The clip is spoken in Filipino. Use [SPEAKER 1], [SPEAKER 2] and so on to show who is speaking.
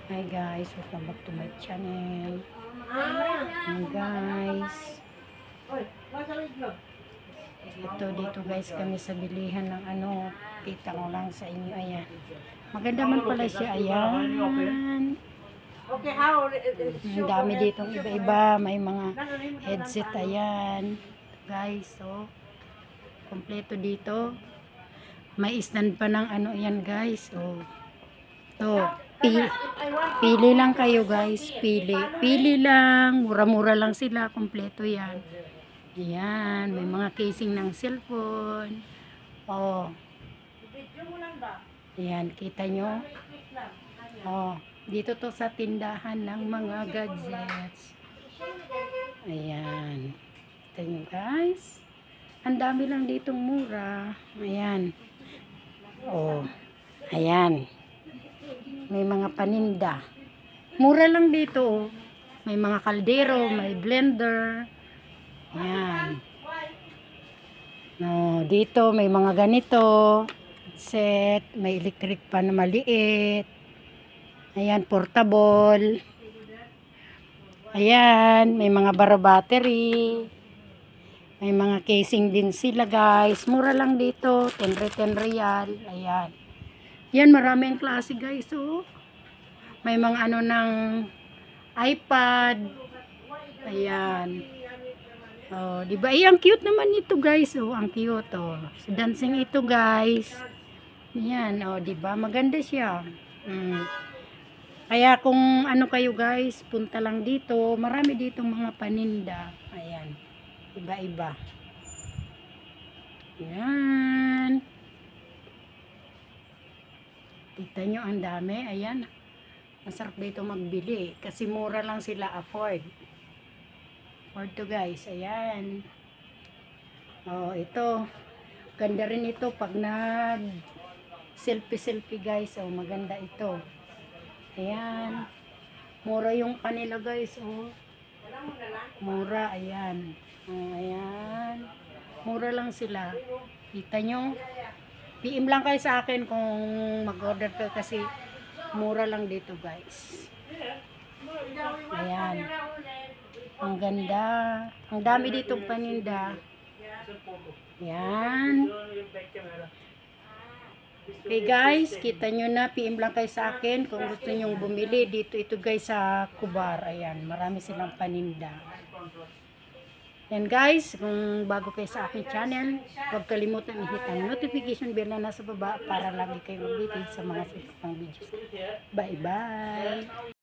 [SPEAKER 1] Hi guys, welcome back to my channel. Hi guys. Dito guys kami sa bilihan ng ano. Kita ko lang sa inyo, ayan. Maganda man pala siya, ayan. Ang dami ditong iba-iba. May mga headset, ayan. Guys, so. Kompleto dito. May stand pa ng ano yan guys. Oh. To. Pili lang kayo guys. Pili lang. Mura-mura lang sila. Kompleto yan. Ayan. May mga casing ng cellphone. Oh. Ayan. Kita nyo. Oh. Dito to sa tindahan ng mga gadgets. Ayan. Kita nyo guys. Ang dami lang ditong mura. Ayan. Oh. Ayan. May mga paninda. Mura lang dito. May mga kaldero, may blender. Ayan. No, dito may mga ganito. Set, may electric pa na maliit. Ayan, portable. Ayan, may mga bara battery. May mga casing din sila guys. Mura lang dito. 10 real. Ayan. Yan, maraming klase guys. Oh. May mga ano ng iPad. Ayan. Oh, di ba? Ang cute naman ito guys. Oh, ang cute oh. So, dancing ito guys. Ayan, oh, di ba? Maganda siya. Kaya kung ano kayo guys, punta lang dito. Marami ditong mga paninda. Ayan. Iba-iba. Ayan. Kita nyo, ang dami. Ayan. Masarap dito magbili. Kasi mura lang sila afford. Afford to guys. Ayan. Oh, ito. Ganda rin ito pag nag selfie guys. Oh, maganda ito. Ayan. Mura yung kanila guys. Oh. Mura. Ayan. Oh, ayan. Mura lang sila. Kita nyo. PM lang kayo sa akin kung mag-order ka kasi mura lang dito guys. Ayan. Ang ganda. Ang dami ditong paninda. Ayan. Okay guys, kita nyo na. PM lang kayo sa akin kung gusto nyo bumili. Dito ito guys sa Kubar. Ayan. Marami silang paninda. Yan guys, kung bago kayo sa aking channel, huwag kalimutan i-hit ang notification bell na nasa baba para lagi kayo updated sa mga susunod videos. Bye bye!